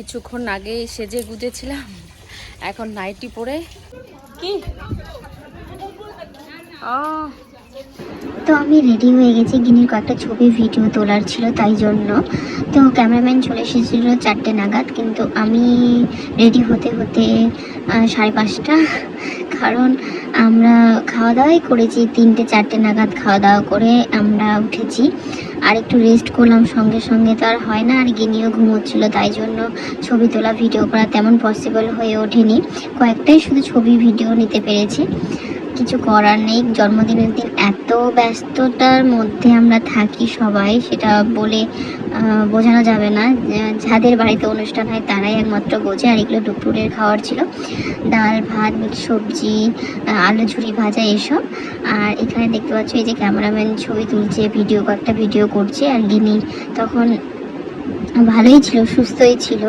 কিছুক্ষণ আগে সেজে গুজেছিলাম, এখন নাইটি পরে কি তো আমি রেডি হয়ে গেছি। গিনির কয়েকটা ছবি ভিডিও তোলার ছিল, তাই জন্য তো ক্যামেরাম্যান চলে এসেছিল 4টে নাগাদ, কিন্তু আমি রেডি হতে হতে 5:30, কারণ আমরা খাওয়া দাওয়াই করেছি 3টে-4টে নাগাদ খাওয়া দাওয়া করে আমরা উঠেছি। আর একটু রেস্ট করলাম, সঙ্গে সঙ্গে তো আর হয় না, আর গিনিও ঘুমোচ্ছিল, তাই জন্য ছবি তোলা ভিডিও করা তেমন পসিবল হয়ে ওঠেনি। কয়েকটাই শুধু ছবি ভিডিও নিতে পেরেছি। কিছু করার নেই, জন্মদিনের দিন এত ব্যস্ততার মধ্যে আমরা থাকি সবাই, সেটা বলে বোঝানো যাবে না। যাদের বাড়িতে অনুষ্ঠান হয় তারাই একমাত্র বোঝে। আর এগুলো দুপুরের খাওয়ার ছিল, ডাল ভাত, মিক্স সবজি, আলু ঝুরি ভাজা এসব। আর এখানে দেখতে পাচ্ছ এই যে ক্যামেরাম্যান ছবি তুলছে, কয়েকটা ভিডিও করছে। আর গিনি তখন ভালোই ছিল, সুস্থই ছিল।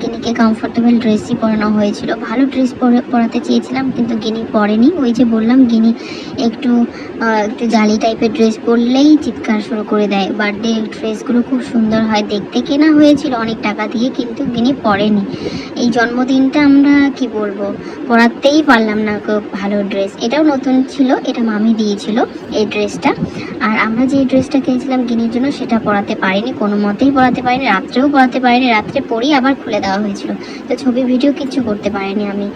গিনিকে কমফোর্টেবল ড্রেসই পরানো হয়েছিল। ভালো ড্রেস পরাতে চেয়েছিলাম, কিন্তু গিনি পরেনি। ওই যে বললাম, গিনি একটু জালি টাইপের ড্রেস পরলেই চিৎকার শুরু করে দেয়। বার্থডে ড্রেসগুলো খুব সুন্দর হয় দেখতে, কেনা হয়েছিল অনেক টাকা দিয়ে, কিন্তু গিনি পরেনি। এই জন্মদিনটা আমরা কি বলবো, পরাতেই পারলাম না ভালো ড্রেস। এটাও নতুন ছিল, এটা মামি দিয়েছিল এই ড্রেসটা। আর আমরা যে ড্রেসটা কিনেছিলাম গিনির জন্য, সেটা পরাতে পারিনি, কোনো মতেই পরাতে পারিনি, রাত্রেও পরাতে পারিনি। রাত্রে পরেই আবার খুলে দেওয়া হয়েছিল, তো ছবি ভিডিও কিচ্ছু করতে পারিনি আমি।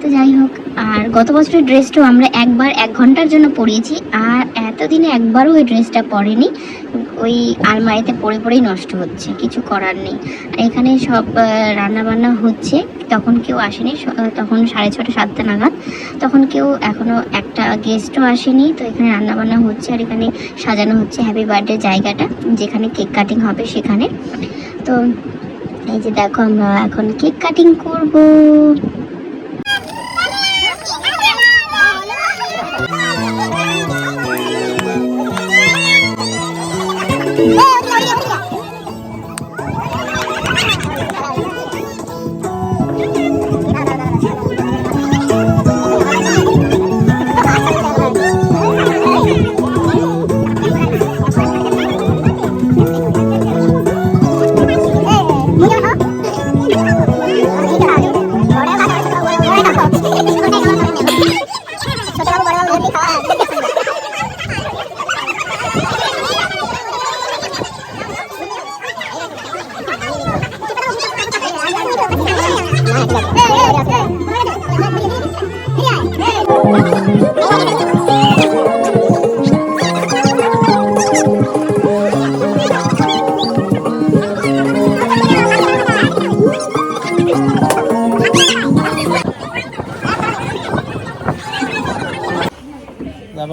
তো যাই হোক, আর গত বছরের ড্রেসটাও আমরা একবার 1 ঘন্টার জন্য পরিয়েছি, আর এতদিনে একবারও ওই ড্রেসটা পরেনি। ওই আলমারিতে পরে পরেই নষ্ট হচ্ছে, কিছু করার নেই। আর এখানে সব রান্না বান্না হচ্ছে, তখন কেউ আসেনি, তখন 6:30-7টা নাগাদ, তখন কেউ এখনো একটা গেস্টও আসেনি। তো এখানে রান্না বান্না হচ্ছে, আর এখানে সাজানো হচ্ছে হ্যাপি বার্থডে জায়গাটা, যেখানে কেক কাটিং হবে সেখানে। তো এই যে দেখো, আমরা এখন কেক কাটিং করব।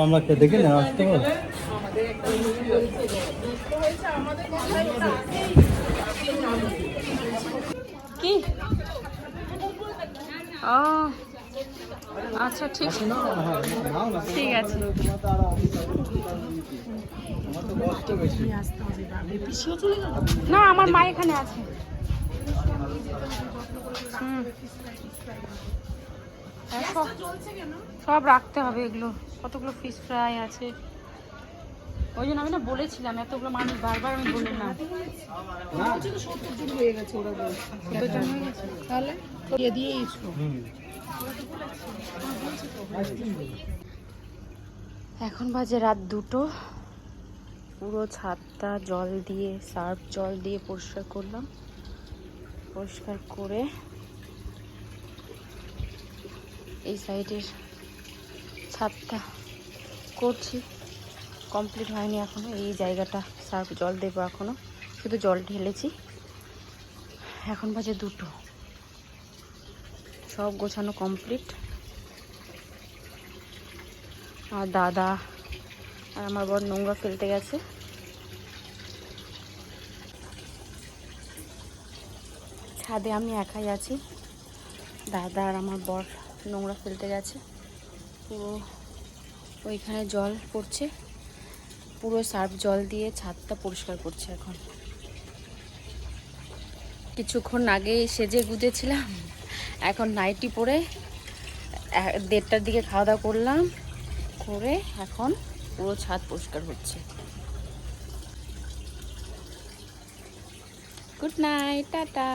আমরা দেখে না আসতে কি আচ্ছা, ঠিক ঠিক আছে। না, আমার মা এখানে আছে। সব রাখতে হবে এগুলো, কতগুলো ফিশ ফ্রাই আছে। ওই জন্য আমি না বলেছিলাম, এতগুলো মানুষ বারবার আমি বললাম। তাহলে এখন বাজে রাত 2টো। পুরো ছাদটা জল দিয়ে, সার্ফ জল দিয়ে পরিষ্কার করলাম। পরিষ্কার করে এই সাইডের ছাদটা করছি, কমপ্লিট হয়নি এখনো। এই জায়গাটা সার্ফ জল দেবো, এখনো শুধু জল ঢেলেছি। এখন বাজে 2টো, সব গোছানো কমপ্লিট। আর দাদা আর আমার বর নোংরা ফেলতে গেছে। ছাদে আমি একাই আছি, দাদা আর আমার বর নোংরা ফেলতে গেছে। পুরো ওইখানে জল পড়ছে, পুরো সার্ফ জল দিয়ে ছাদটা পরিষ্কার করছে। এখন কিছুক্ষণ আগে সেজে গুজেছিলাম, এখন নাইটি পরে 1:30টার দিকে খাওয়া দাওয়া করলাম, করে এখন পুরো ছাদ পরিষ্কার হচ্ছে। Good night, tata.